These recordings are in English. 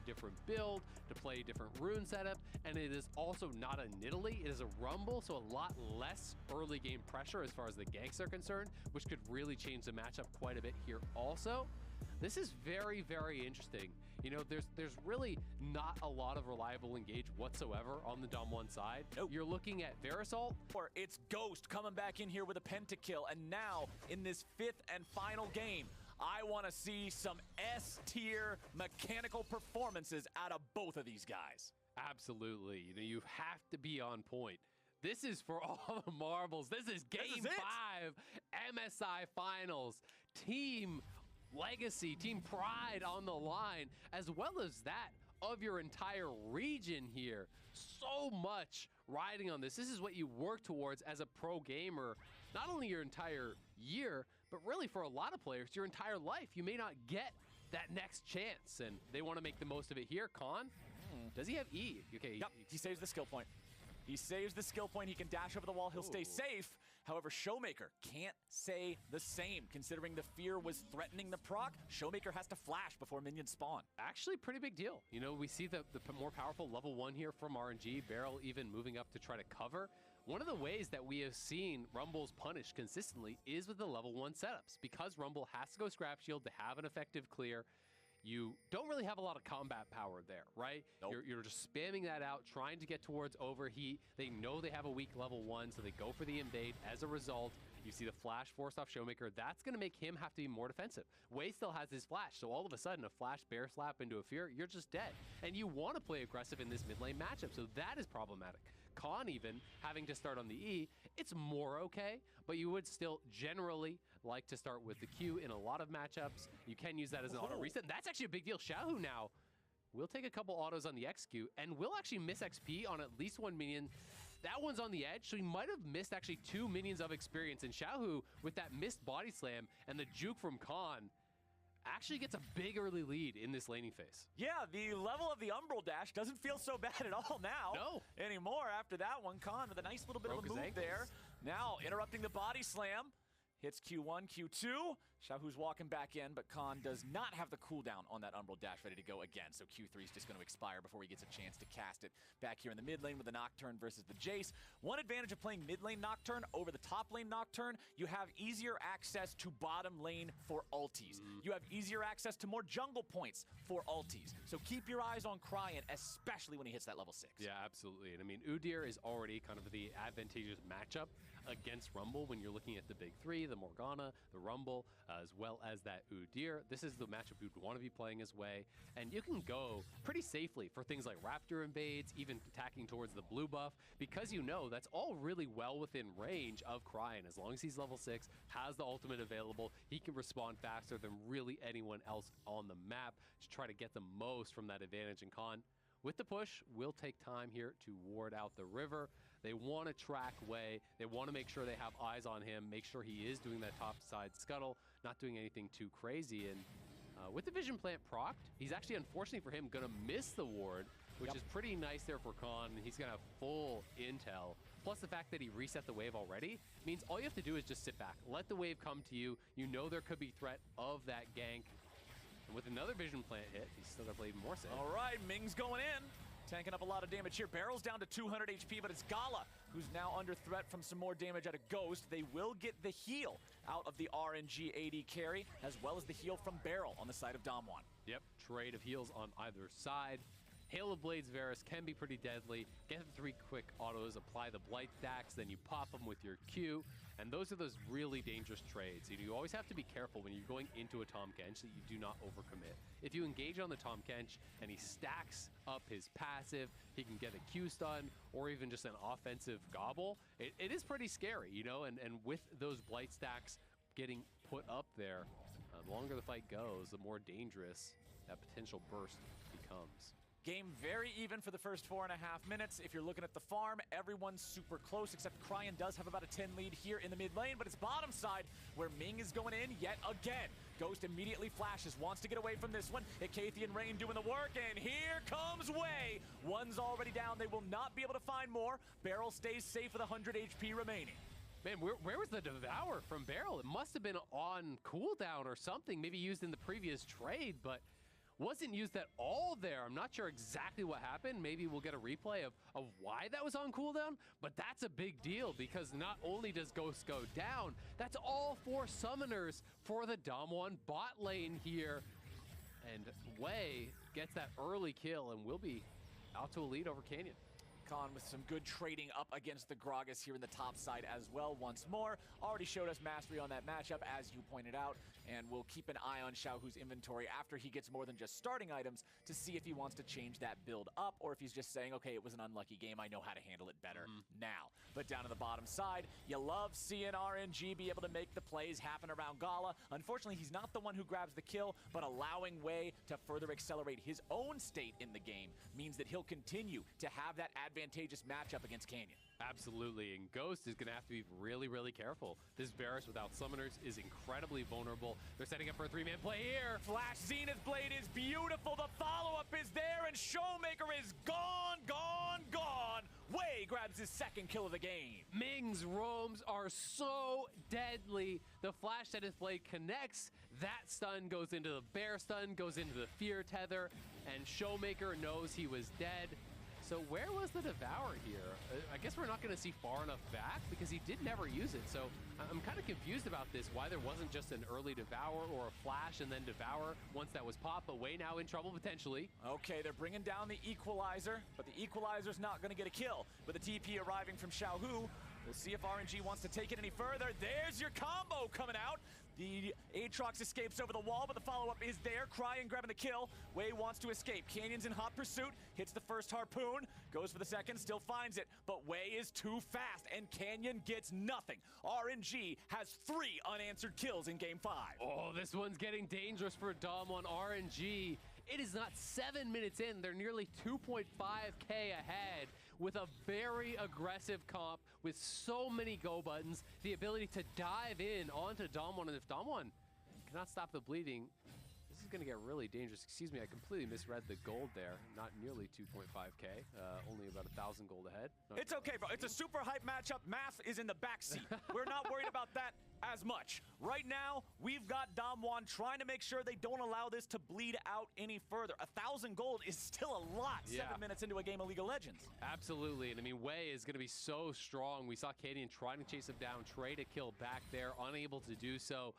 different build, to play a different rune setup, and it is also not a Nidalee, it is a Rumble, so a lot less early game pressure as far as the ganks are concerned, which could really change the matchup quite a bit here also. This is very, very interesting. You know, there's really not a lot of reliable engage whatsoever on the DAMWON side. Nope. You're looking at Verisalt. Or it's Ghost coming back in here with a pentakill, and now in this 5th and final game, I want to see some S-tier mechanical performances out of both of these guys. Absolutely. You know, you have to be on point. This is for all the marbles. This is Game 5, MSI Finals. Team Legacy, Team Pride on the line, as well as that of your entire region here. So much riding on this. This is what you work towards as a pro gamer, not only your entire year, but really for a lot of players, your entire life. You may not get that next chance, and they want to make the most of it here. Khan, does he have E? Okay. Yep, he saves the skill point. He saves the skill point. He can dash over the wall. He'll stay safe. However, Showmaker can't say the same. Considering the fear was threatening the proc, Showmaker has to flash before minions spawn. Actually, pretty big deal. You know, we see the more powerful level 1 here from RNG. Beryl even moving up to try to cover. One of the ways that we have seen Rumbles punished consistently is with the level 1 setups. Because Rumble has to go Scrap Shield to have an effective clear, you don't really have a lot of combat power there, right? Nope. You're just spamming that out, trying to get towards overheat. They know they have a weak level 1, so they go for the invade. As a result, you see the flash forced off Showmaker. That's going to make him have to be more defensive. Wei still has his flash, so all of a sudden, a flash bear slap into a fear, you're just dead. And you want to play aggressive in this mid lane matchup, so that is problematic. Khan even having to start on the E, it's more okay, but you would still generally like to start with the Q in a lot of matchups. You can use that as an auto reset. That's actually a big deal. Xiaohu now will take a couple autos on the execute and will actually miss XP on at least one minion. That one's on the edge, so he might have missed actually 2 minions of experience. And Xiaohu, with that missed body slam and the juke from Khan, actually gets a big early lead in this laning phase. Yeah, the level of the Umbral dash doesn't feel so bad at all now. Anymore after that one. Khan with a nice little bit of a move there. Now interrupting the body slam. Hits Q1, Q2. Xiaohu's walking back in, but Khan does not have the cooldown on that Umbral dash ready to go again, so Q3 is just going to expire before he gets a chance to cast it back here in the mid lane with the Nocturne versus the Jace. One advantage of playing mid lane Nocturne over the top lane Nocturne, you have easier access to bottom lane for ultis. You have easier access to more jungle points for ultis. So keep your eyes on Cryan, especially when he hits that level 6. Yeah, absolutely. And I mean, Udyr is already kind of the advantageous matchup against Rumble when you're looking at the big 3, the Morgana, the Rumble, as well as that Udyr. This is the matchup you'd want to be playing his way, and you can go pretty safely for things like Raptor invades, even attacking towards the blue buff, because you know that's all really well within range of Cryan. As long as he's level 6, has the ultimate available, he can respond faster than really anyone else on the map to try to get the most from that advantage. And Khan, with the push, will take time here to ward out the river. They want to track Wei. They want to make sure they have eyes on him, make sure he is doing that top side scuttle, not doing anything too crazy. And with the Vision Plant procced, he's actually, unfortunately for him, going to miss the ward, which is pretty nice there for Khan. He's going to have full intel. Plus the fact that he reset the wave already means all you have to do is just sit back. Let the wave come to you. You know there could be threat of that gank. And with another Vision Plant hit, he's still going to play even more safe. All right, Ming's going in. Tanking up a lot of damage here. Barrel's down to 200 HP, but it's Gala who's now under threat from some more damage out of Ghost. They will get the heal out of the RNG AD carry, as well as the heal from Beryl on the side of DAMWON. Yep, trade of heals on either side. Hail of Blades Varus can be pretty deadly. Get the 3 quick autos, apply the Blight stacks, then you pop them with your Q, and those are those really dangerous trades. You always have to be careful when you're going into a Tahm Kench that you do not overcommit. If you engage on the Tahm Kench and he stacks up his passive, he can get a Q stun or even just an offensive gobble. It is pretty scary, you know, and with those Blight stacks getting put up there, the longer the fight goes, the more dangerous that potential burst becomes. Game very even for the first 4.5 minutes. If you're looking at the farm, everyone's super close, except Cryan does have about a 10 lead here in the mid lane, but it's bottom side where Ming is going in yet again. Ghost immediately flashes, wants to get away from this one. Icathian Rain doing the work, and here comes Wei. One's already down. They will not be able to find more. Beryl stays safe with 100 HP remaining. Man, where was the Devour from Beryl? It must have been on cooldown or something, maybe used in the previous trade, but wasn't used at all there. I'm not sure exactly what happened. Maybe we'll get a replay of why that was on cooldown, but that's a big deal because not only does Ghost go down, that's all 4 summoners for the DAMWON bot lane here. And Wei gets that early kill and will be out to a lead over Canyon. Khan with some good trading up against the Gragas here in the top side as well once more. Already showed us mastery on that matchup, as you pointed out, and we'll keep an eye on Xiaohu's inventory after he gets more than just starting items to see if he wants to change that build up or if he's just saying, okay, it was an unlucky game, I know how to handle it better now. But down to the bottom side, you love seeing RNG be able to make the plays happen around Gala. Unfortunately, he's not the one who grabs the kill, but allowing Wei to further accelerate his own state in the game means that he'll continue to have that advantageous matchup against Canyon. Absolutely, and Ghost is going to have to be really, really careful. This Varus without summoners is incredibly vulnerable. They're setting up for a 3-man play here. Flash Zenith Blade is beautiful. The follow-up is there, and Showmaker is gone, gone, gone. Wei grabs his second kill of the game. Ming's roams are so deadly. The Flash Zenith Blade connects. That stun goes into the bear stun, goes into the fear tether, and Showmaker knows he was dead. So where was the Devour here? I guess we're not going to see far enough back because he did never use it. So I'm kind of confused about this, why there wasn't just an early Devour or a Flash and then Devour once that was popped, but Wei now in trouble potentially. Okay, they're bringing down the Equalizer, but the Equalizer's not going to get a kill. With the TP arriving from Xiaohu, we'll see if RNG wants to take it any further. There's your combo coming out. The Aatrox escapes over the wall, but the follow-up is there. Crying grabbing the kill. Wei wants to escape. Canyon's in hot pursuit. Hits the first harpoon. Goes for the second. Still finds it. But Wei is too fast, and Canyon gets nothing. RNG has 3 unanswered kills in Game 5. Oh, this one's getting dangerous for DAMWON RNG. It is not 7 minutes in. They're nearly 2.5K ahead with a very aggressive comp with so many go buttons, the ability to dive in onto DAMWON, and if DAMWON cannot stop the bleeding, this is going to get really dangerous. Excuse me, I completely misread the gold there. Not nearly 2.5K, only about 1,000 gold ahead. It's okay, bro. It's a super hype matchup. Math is in the backseat. We're not worried about that as much. Right now, we've got DAMWON trying to make sure they don't allow this to bleed out any further. 1,000 gold is still a lot 7 minutes into a game of League of Legends. Absolutely, and I mean, Wei is going to be so strong. We saw Canyon trying to chase him down, trade a kill back there, unable to do so.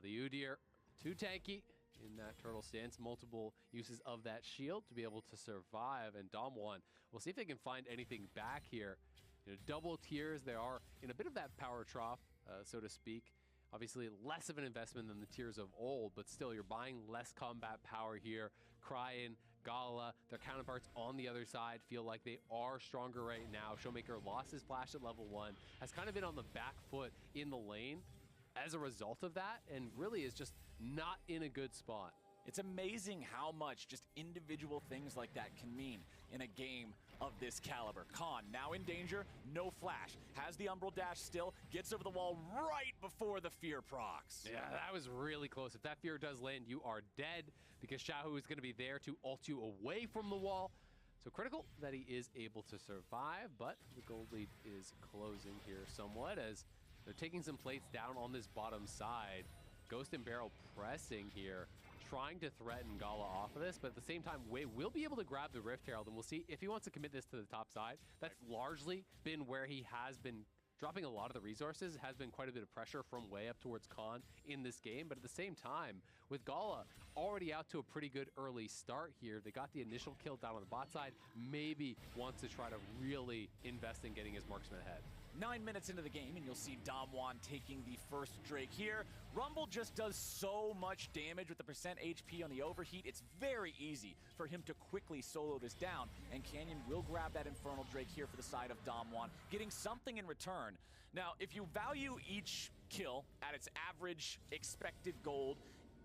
The Udyr, too tanky in that turtle stance, multiple uses of that shield to be able to survive, and DAMWON, we'll see if they can find anything back here. You know, double tiers, they are in a bit of that power trough, so to speak. Obviously less of an investment than the tiers of old, but still you're buying less combat power here. Cryin, Gala, their counterparts on the other side feel like they are stronger right now. Showmaker lost his flash at level 1, has kind of been on the back foot in the lane as a result of that, and really is just not in a good spot. It's amazing how much just individual things like that can mean in a game of this caliber. Khan now in danger, no flash, has the Umbral Dash still, gets over the wall right before the Fear procs. Yeah, that was really close. If that Fear does land, you are dead because Xiaohu is going to be there to ult you away from the wall. So critical that he is able to survive, but the gold lead is closing here somewhat as they're taking some plates down on this bottom side. Ghost and Barrel pressing here, trying to threaten Gala off of this, but at the same time, Wei will be able to grab the Rift Herald, and we'll see if he wants to commit this to the top side. That's largely been where he has been dropping a lot of the resources. It has been quite a bit of pressure from Wei up towards Khan in this game, but at the same time, with Gala already out to a pretty good early start here, they got the initial kill down on the bot side, maybe wants to try to really invest in getting his marksman ahead. 9 minutes into the game, and you'll see DAMWON taking the first Drake here. Rumble just does so much damage with the percent HP on the overheat. It's very easy for him to quickly solo this down, and Canyon will grab that Infernal Drake here for the side of DAMWON, getting something in return. Now, if you value each kill at its average expected gold,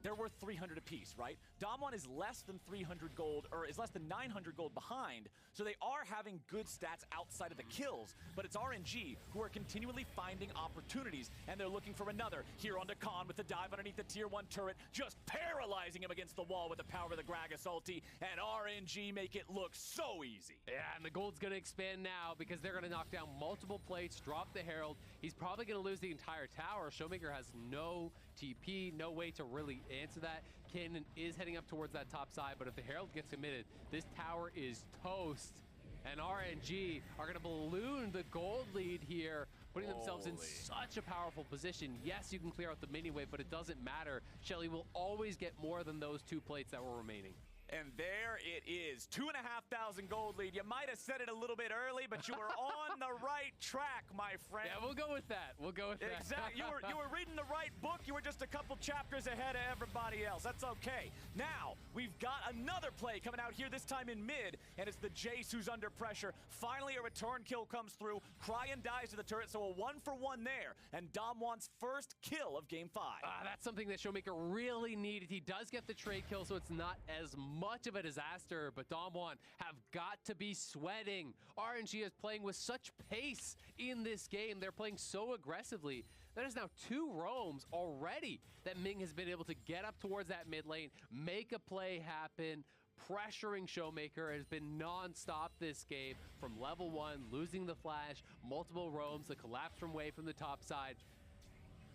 they're worth 300 apiece, right? DAMWON is less than 300 gold, or is less than 900 gold behind, so they are having good stats outside of the kills, but it's RNG who are continually finding opportunities, and they're looking for another. Here on Khan with the dive underneath the tier 1 turret, just paralyzing him against the wall with the power of the Gragas ulti, and RNG make it look so easy. Yeah, and the gold's gonna expand now because they're gonna knock down multiple plates, drop the Herald. He's probably gonna lose the entire tower. Showmaker has no TP, no way to really answer that. Canyon is heading up towards that top side, but if the Herald gets committed, this tower is toast. And RNG are going to balloon the gold lead here, putting themselves in such a powerful position. Yes, you can clear out the mini wave, but it doesn't matter. Shelly will always get more than those 2 plates that were remaining. And there it is, 2,500 gold lead. You might have said it a little bit early, but you were on the right track, my friend. Yeah, we'll go with that. We'll go with that. Exactly. You were reading the right book. You were just a couple chapters ahead of everybody else. That's okay. Now, we've got another play coming out here, this time in mid, and it's the Jace who's under pressure. Finally, a return kill comes through. Cryan dies to the turret, so a 1-for-1 there, and DAMWON's first kill of Game 5. That's something that Showmaker really needed. He does get the trade kill, so it's not as much of a disaster, but DAMWON have got to be sweating. RNG is playing with such pace in this game. They're playing so aggressively. There's now 2 roams already that Ming has been able to get up towards that mid lane, make a play happen. Pressuring Showmaker has been non-stop this game from level 1, losing the flash, multiple roams, the collapse from wave from the top side.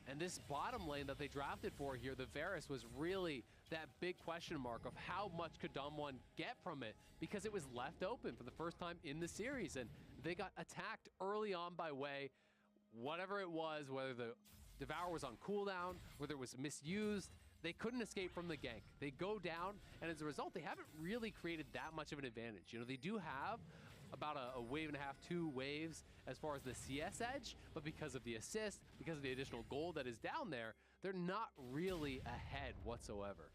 And this bottom lane that they drafted for here, the Varus, was really that big question mark of how much could DAMWON get from it, because it was left open for the first time in the series, and they got attacked early on by Wei. Whatever it was, whether the Devour was on cooldown, whether it was misused, they couldn't escape from the gank. They go down, and as a result, they haven't really created that much of an advantage. You know, they do have about a wave and a half, 2 waves as far as the CS edge, but because of the assist, because of the additional gold that is down there, they're not really ahead whatsoever.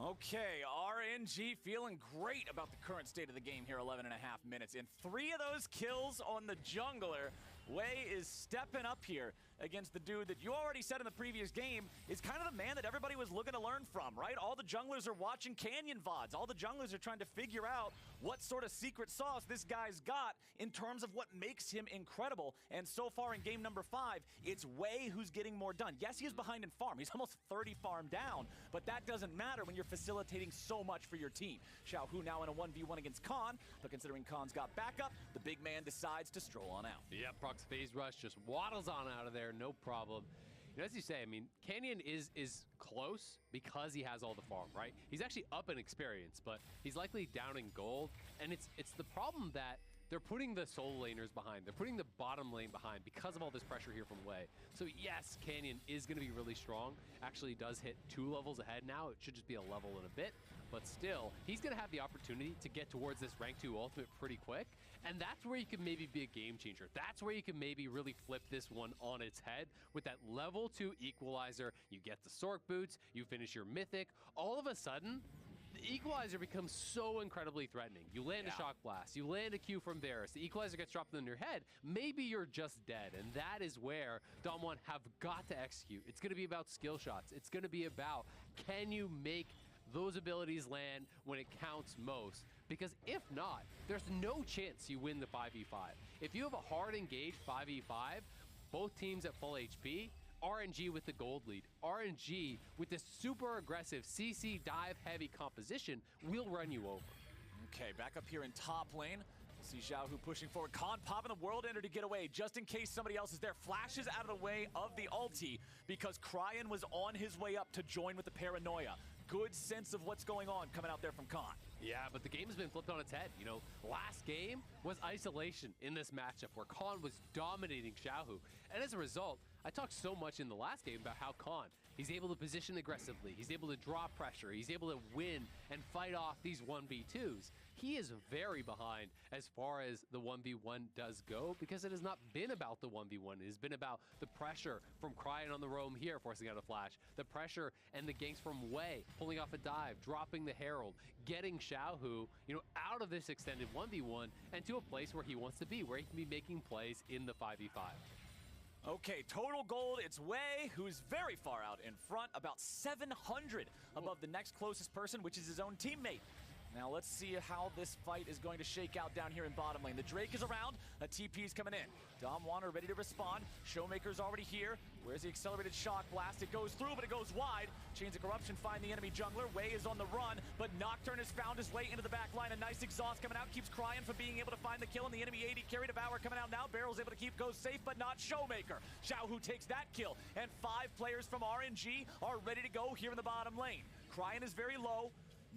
Okay, RNG feeling great about the current state of the game here, 11.5 minutes. And 3 of those kills on the jungler. Wei is stepping up here against the dude that you already said in the previous game is kind of the man that everybody was looking to learn from, right? All the junglers are watching Canyon VODs. All the junglers are trying to figure out what sort of secret sauce this guy's got in terms of what makes him incredible. And so far in game number 5, it's Wei who's getting more done. Yes, he is behind in farm. He's almost 30 farm down, but that doesn't matter when you're facilitating so much for your team. Xiaohu now in a 1v1 against Khan, but considering Khan's got backup, the big man decides to stroll on out. Yep, Prox phase rush just waddles on out of there, no problem. You know, as you say, I mean, Canyon is close because he has all the farm, right? He's actually up in experience, but he's likely down in gold, and it's the problem that they're putting the solo laners behind. They're putting the bottom lane behind because of all this pressure here from Wei. So yes, Canyon is going to be really strong. Actually does hit 2 levels ahead now. It should just be a level and a bit. But still, he's going to have the opportunity to get towards this rank 2 ultimate pretty quick. And that's where you can maybe be a game changer. That's where you can maybe really flip this one on its head with that level 2 equalizer. You get the Sork boots, you finish your mythic. All of a sudden, the equalizer becomes so incredibly threatening. You land a shock blast, you land a Q from Varus, the equalizer gets dropped on your head, maybe you're just dead. And that is where DAMWON have got to execute. It's going to be about skill shots. It's going to be about, can you make those abilities land when it counts most? Because if not, there's no chance you win the 5v5. If you have a hard engaged 5v5, both teams at full HP, RNG with the gold lead, RNG with this super aggressive CC dive heavy composition will run you over. Okay, back up here in top lane. See Xiaohu pushing forward. Khan popping the World Ender to get away just in case somebody else is there. Flashes out of the way of the ulti because Cryan was on his way up to join with the paranoia. Good sense of what's going on coming out there from Khan. Yeah, but the game's been flipped on its head. You know, last game was isolation in this matchup where Khan was dominating Xiaohu. And as a result, I talked so much in the last game about how Khan, he's able to position aggressively, he's able to draw pressure, he's able to win and fight off these 1v2s. He is very behind as far as the 1v1 does go because it has not been about the 1v1. It has been about the pressure from Cryan on the roam here, forcing out a flash, the pressure and the ganks from Wei, pulling off a dive, dropping the Herald, getting Xiaohu, you know, out of this extended 1v1 and to a place where he wants to be, where he can be making plays in the 5v5. Okay, total gold, it's Wei, who's very far out in front, about 700 above the next closest person, which is his own teammate. Now let's see how this fight is going to shake out down here in bottom lane. The Drake is around, a TP is coming in. DAMWON are ready to respond. Showmaker's already here. Where's the accelerated shock blast? It goes through, but it goes wide. Chains of Corruption find the enemy jungler. Wei is on the run, but Nocturne has found his way into the back line. A nice exhaust coming out, keeps Cryan from being able to find the kill, and the enemy AD carry Devour coming out now. Barrel's able to keep goes safe, but not Showmaker. Xiaohu takes that kill, and 5 players from RNG are ready to go here in the bottom lane. Cryan is very low.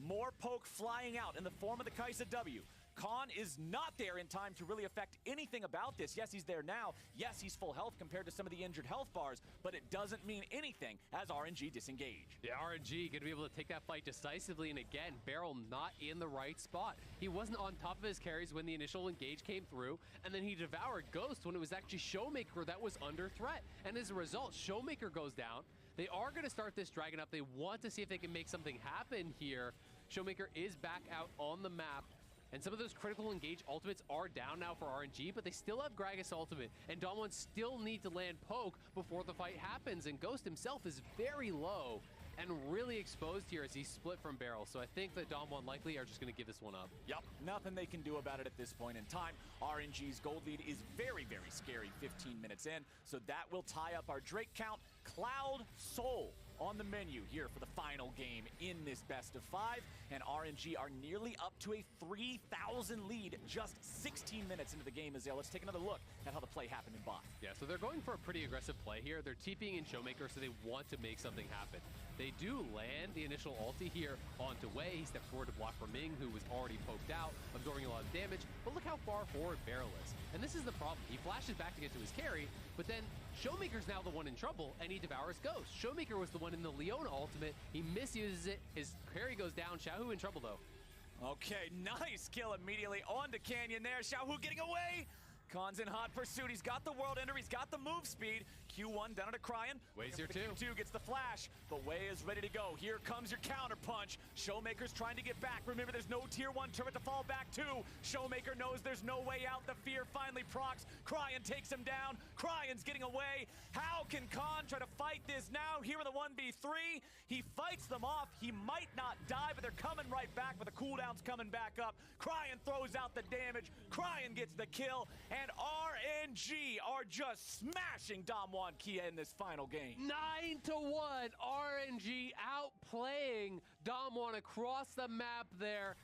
More poke flying out in the form of the Kai'Sa W. Khan is not there in time to really affect anything about this. Yes, he's there now. Yes, he's full health compared to some of the injured health bars, but it doesn't mean anything as RNG disengage. Yeah, RNG going to be able to take that fight decisively, and again, Beryl not in the right spot. He wasn't on top of his carries when the initial engage came through, and then he devoured Ghost when it was actually Showmaker that was under threat. And as a result, Showmaker goes down. They are going to start this Dragon up. They want to see if they can make something happen here. Showmaker is back out on the map. And some of those critical engage ultimates are down now for RNG, but they still have Gragas ultimate, and DAMWON still need to land poke before the fight happens, and Ghost himself is very low and really exposed here as he's split from Beryl. So I think that DAMWON likely are just going to give this one up. Yep, nothing they can do about it at this point in time. RNG's gold lead is very, very scary 15 minutes in, so that will tie up our Drake count. Cloud Soul on the menu here for the final game in this best of 5, and RNG are nearly up to a 3,000 lead just 16 minutes into the game. Azale, let's take another look at how the play happened in bot. Yeah, so they're going for a pretty aggressive play here. They're TPing in Showmaker, so they want to make something happen. They do land the initial ulti here onto Wei. He steps forward to block for Ming, who was already poked out, absorbing a lot of damage. But look how far forward Beryl is. And this is the problem. He flashes back to get to his carry, but then Showmaker's now the one in trouble, and he devours Ghost. Showmaker was the one in the Leona ultimate. He misuses it. His carry goes down. Xiaohu in trouble, though. Okay, nice kill immediately onto Canyon there. Xiaohu getting away. Khan's in hot pursuit. He's got the World Ender. He's got the move speed. Q1 down to Cryan. Wei's here too. Q2 gets the flash, but Wei is ready to go. Here comes your counter punch. Showmaker's trying to get back. Remember, there's no tier 1 turret to fall back to. Showmaker knows there's no way out. The fear finally procs. Cryan takes him down. Cryan's getting away. How can Khan try to fight this now? Here in the 1v3, he fights them off. He might not die, but they're coming right back with the cooldowns coming back up. Cryan throws out the damage. Cryan gets the kill, and RNG are just smashing DAMWON Kia in this final game. 9-1, RNG outplaying DAMWON across the map there,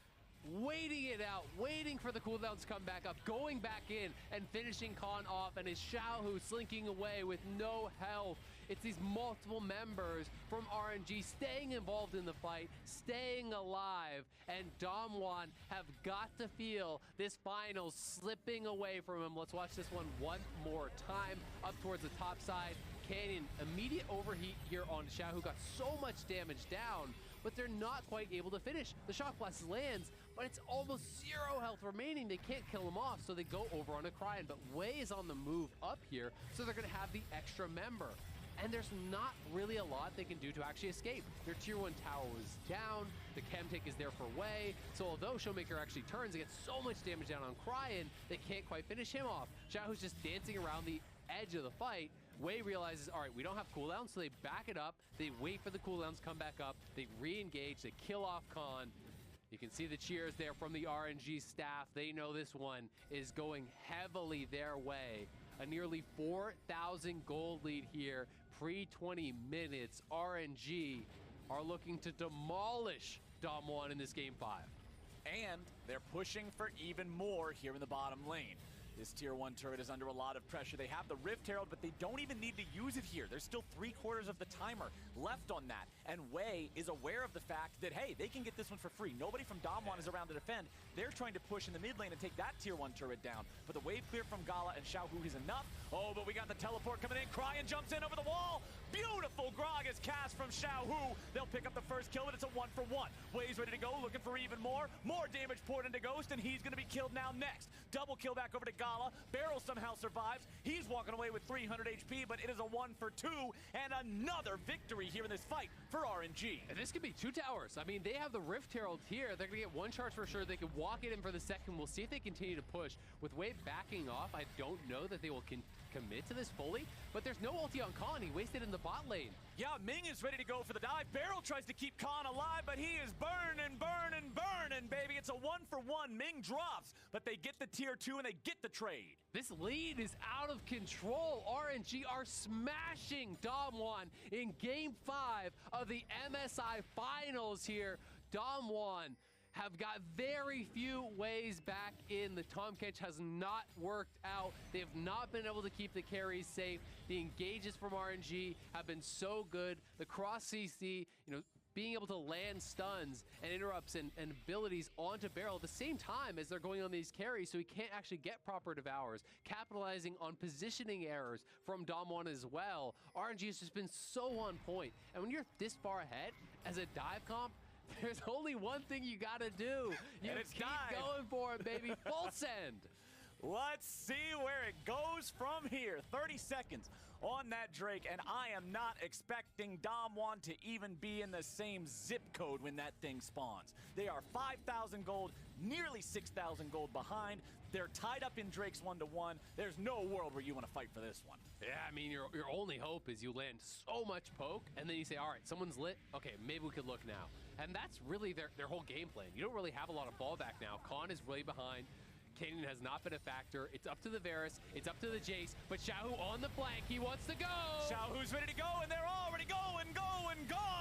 waiting it out, waiting for the cooldowns to come back up, going back in and finishing Khan off, and his Xiaohu slinking away with no health. It's these multiple members from RNG staying involved in the fight, staying alive, and DAMWON have got to feel this final slipping away from him. Let's watch this one more time. Up towards the top side, Canyon, immediate overheat here on Xiaohu, got so much damage down, but they're not quite able to finish. The Shock Blast lands, but it's almost 0 health remaining. They can't kill him off, so they go over on a Cryan, but Wei is on the move up here, so they're gonna have the extra member. And there's not really a lot they can do to actually escape. Their tier 1 tower was down, the chem take is there for Wei, so although Showmaker actually turns and gets so much damage down on Cryan, they can't quite finish him off. Xiaohu's just dancing around the edge of the fight. Wei realizes, all right, we don't have cooldowns, so they back it up, they wait for the cooldowns to come back up, they re-engage, they kill off Khan. You can see the cheers there from the RNG staff. They know this one is going heavily their way. A nearly 4,000 gold lead here, pre-20 minutes. RNG are looking to demolish DAMWON in this game 5. And they're pushing for even more here in the bottom lane. This tier 1 turret is under a lot of pressure. They have the Rift Herald, but they don't even need to use it here. There's still 3/4 of the timer left on that. And Wei is aware of the fact that, hey, they can get this one for free. Nobody from DAMWON is around to defend. They're trying to push in the mid lane and take that tier 1 turret down. But the wave clear from Gala and Xiaohu is enough. Oh, but we got the teleport coming in. Cryan jumps in over the wall. Beautiful Gragas cast from Xiaohu. They'll pick up the first kill, but it's a 1-for-1. Wei's ready to go, looking for even more. More damage poured into Ghost, and he's going to be killed now next. Double kill back over to Gala. Beryl somehow survives. He's walking away with 300 HP, but it is a 1-for-2, and another victory here in this fight for RNG. And this could be 2 towers. I mean, they have the Rift Herald here. They're going to get 1 charge for sure. They can walk it in for the second. We'll see if they continue to push. With Wei backing off, I don't know that they will commit to this fully, but there's no ulti on Khan. He wasted in the bot lane. Yeah, Ming is ready to go for the dive. Beryl tries to keep Khan alive, but he is burning, baby. It's a 1-for-1. Ming drops, but they get the tier 2 and they get the trade. This lead is out of control. RNG are smashing DAMWON in Game 5 of the MSI Finals here. DAMWON have got very few ways back in. The Tom catch has not worked out. They have not been able to keep the carries safe. The engages from RNG have been so good. The cross CC, being able to land stuns and interrupts and abilities onto Barrel at the same time as they're going on these carries, so he can't actually get proper devours, capitalizing on positioning errors from DAMWON as well. RNG has just been so on point. And when you're this far ahead as a dive comp, there's only one thing you gotta do. You keep going for it, baby. Full send. Let's see where it goes from here. 30 seconds on that Drake, and I am not expecting DAMWON to even be in the same zip code when that thing spawns. They are 5,000 gold, nearly 6,000 gold behind. They're tied up in Drake's 1-to-1. There's no world where you want to fight for this one. Yeah, I mean, your only hope is you land so much poke, and then you say, all right, someone's lit. Okay, maybe we could look now. And that's really their whole game plan. You don't really have a lot of fallback now. Khan is really behind. Canyon has not been a factor. It's up to the Varus, it's up to the Jace, but Xiaohu on the flank, he wants to go! Xiaohu's ready to go, and they're already going, gone!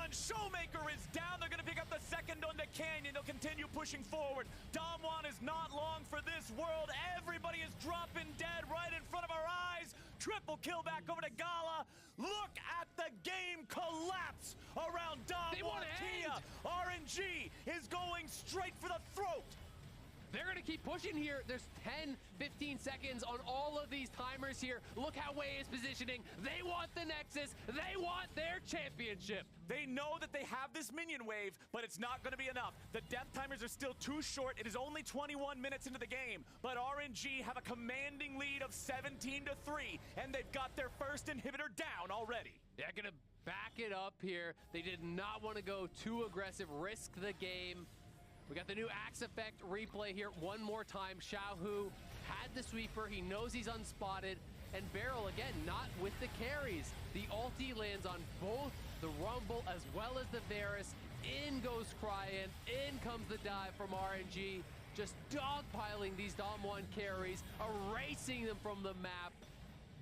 Showmaker is down, they're gonna pick up the second on the Canyon, they'll continue pushing forward. DAMWON is not long for this world, everybody is dropping dead right in front of our eyes. Triple kill back over to Gala. Look at the game collapse around DAMWON. Tia, RNG is going straight for the throat. They're going to keep pushing here. There's 10, 15 seconds on all of these timers here. Look how Wei is positioning. They want the Nexus. They want their championship. They know that they have this minion wave, but it's not going to be enough. The death timers are still too short. It is only 21 minutes into the game, but RNG have a commanding lead of 17-3, and they've got their first inhibitor down already. They're going to back it up here. They did not want to go too aggressive, risk the game. We got the new Axe Effect replay here one more time. Xiaohu had the sweeper. He knows he's unspotted. And Barrel, again, not with the carries. The ulti lands on both the Rumble as well as the Varus. In goes Cryan. In comes the dive from RNG. Just dogpiling these DAMWON carries, erasing them from the map.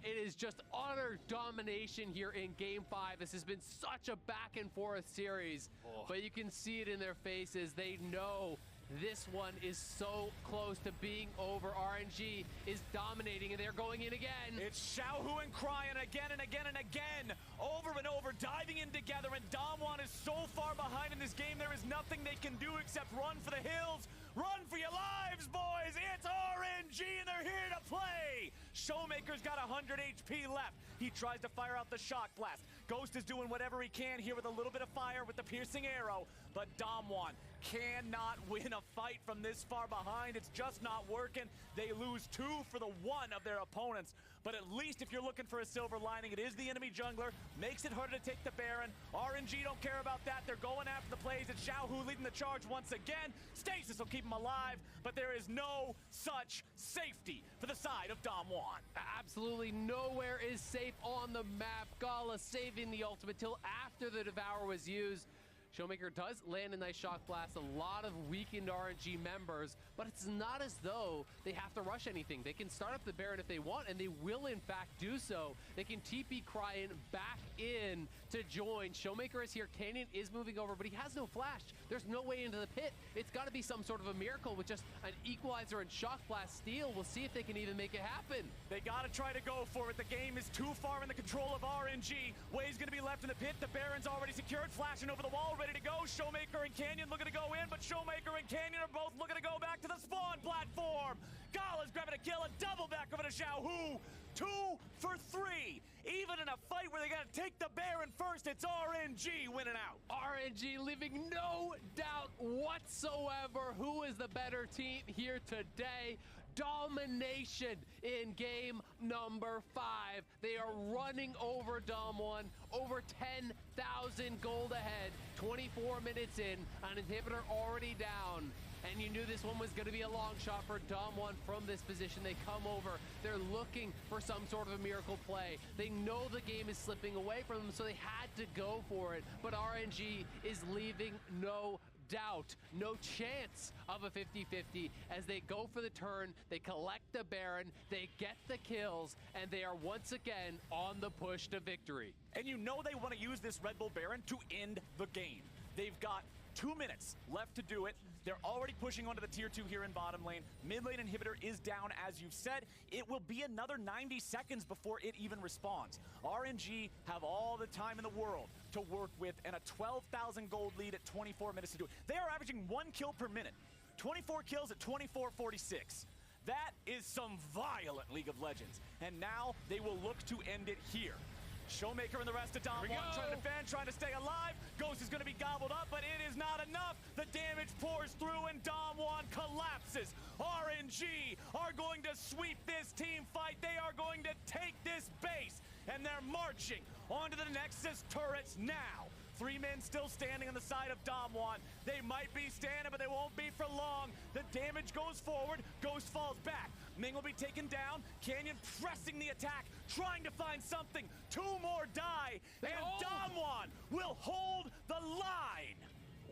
It is just utter domination here in Game 5. This has been such a back and forth series, but you can see it in their faces. They know this one is so close to being over. RNG is dominating, and they're going in again. It's Xiaohu and Cryan again and again and again, over and over, diving in together, and DAMWON is so far behind in this game, there is nothing they can do except run for the hills. Run for your lives, boys! It's RNG, and they're here to play! Showmaker's got 100 HP left. He tries to fire out the shock blast. Ghost is doing whatever he can here with a little bit of fire with the piercing arrow, but DAMWON cannot win a fight from this far behind. It's just not working. They lose 2 for the 1 of their opponents, but at least if you're looking for a silver lining, it is the enemy jungler, makes it harder to take the Baron. RNG don't care about that. They're going after the plays. It's Xiaohu leading the charge once again. Stasis will keep him alive, but there is no such safety for the side of DAMWON. Absolutely nowhere is safe on the map. Gala saving the ultimate till after the Devour was used. Showmaker does land a nice shock blast, a lot of weakened RNG members, but it's not as though they have to rush anything. They can start up the Baron if they want, and they will in fact do so. They can TP Cryan back in to join. Showmaker is here, Canyon is moving over, but he has no flash. There's no way into the pit. It's got to be some sort of a miracle with just an equalizer and shock blast steal. We'll see if they can even make it happen. They got to try to go for it. The game is too far in the control of RNG. Wei's going to be left in the pit. The Baron's already secured, flashing over the wall, ready to go. Showmaker and Canyon looking to go in, but Showmaker and Canyon are both looking to go back to the spawn platform. Gala's grabbing a kill, a double back over to Xiaohu. 2 for 3. Even in a fight where they got to take the Baron first, it's RNG winning out. RNG leaving no doubt whatsoever who is the better team here today. Domination in game number 5. They are running over DAMWON, over 10,000 gold ahead, 24 minutes in, an inhibitor already down. And you knew this one was going to be a long shot for DAMWON from this position. They come over, they're looking for some sort of a miracle play. They know the game is slipping away from them, so they had to go for it. But RNG is leaving no doubt, no chance of a 50-50 as they go for the turn, they collect the Baron, they get the kills, and they are once again on the push to victory. And you know they want to use this Red Bull Baron to end the game. They've got 2 minutes left to do it. They're already pushing onto the tier 2 here in bottom lane. Mid lane inhibitor is down, as you've said. It will be another 90 seconds before it even responds. RNG have all the time in the world to work with, and a 12,000 gold lead at 24 minutes to do it. They are averaging 1 kill per minute. 24 kills at 24:46. That is some violent League of Legends. And now they will look to end it here. Showmaker and the rest of DAMWON trying to defend, trying to stay alive. Ghost is going to be gobbled up, but it is not enough. The damage pours through and DAMWON collapses. RNG are going to sweep this team fight. They are going to take this base, and they're marching onto the Nexus turrets now. 3 men still standing on the side of DAMWON. They might be standing, but they won't be for long. The damage goes forward. Ghost falls back. Ming will be taken down. Canyon pressing the attack, trying to find something. 2 more die, and DAMWON will hold the line.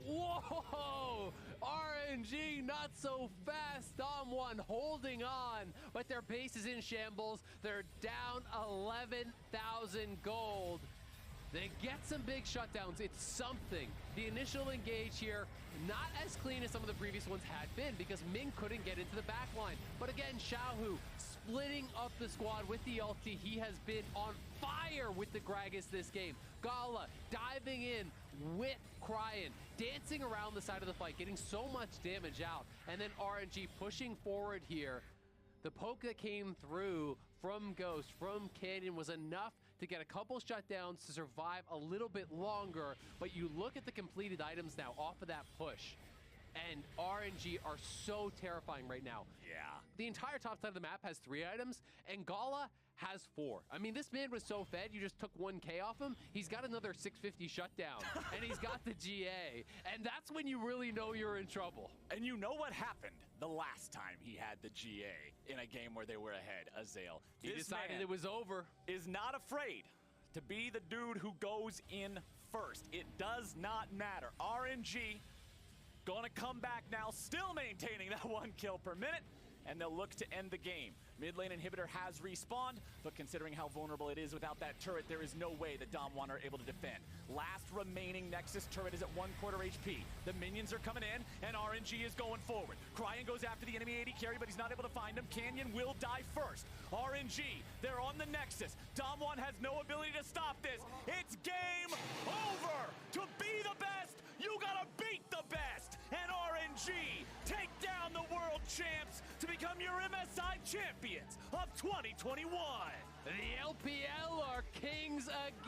Whoa! RNG not so fast. DAMWON holding on, but their base is in shambles. They're down 11,000 gold. They get some big shutdowns. It's something. The initial engage here, not as clean as some of the previous ones had been because Ming couldn't get into the back line. But again, Xiaohu splitting up the squad with the ulti. He has been on fire with the Gragas this game. Gala diving in with Cryin, dancing around the side of the fight, getting so much damage out. And then RNG pushing forward here. The poke that came through from Ghost, from Canyon, was enough to get a couple shutdowns to survive a little bit longer. But you look at the completed items now off of that push, and RNG are so terrifying right now. Yeah. The entire top side of the map has 3 items, and Gala has 4. I mean, this man was so fed, you just took 1K off him. He's got another 650 shutdown, and he's got the GA. And that's when you really know you're in trouble. And you know what happened the last time he had the GA in a game where they were ahead, Azael. He decided it was over. Is not afraid to be the dude who goes in first. It does not matter. RNG gonna come back now, still maintaining that 1 kill per minute, and they'll look to end the game. Mid lane inhibitor has respawned, but considering how vulnerable it is without that turret, there is no way that DAMWON are able to defend. Last remaining Nexus turret is at 1/4 HP. The minions are coming in, and RNG is going forward. Cryin goes after the enemy AD carry, but he's not able to find him. Canyon will die first. RNG, they're on the Nexus. DAMWON has no ability to stop this. It's game over. To be the best, you gotta beat the best. And RNG take down the world champs to become your MSI champions of 2021. The LPL are kings again.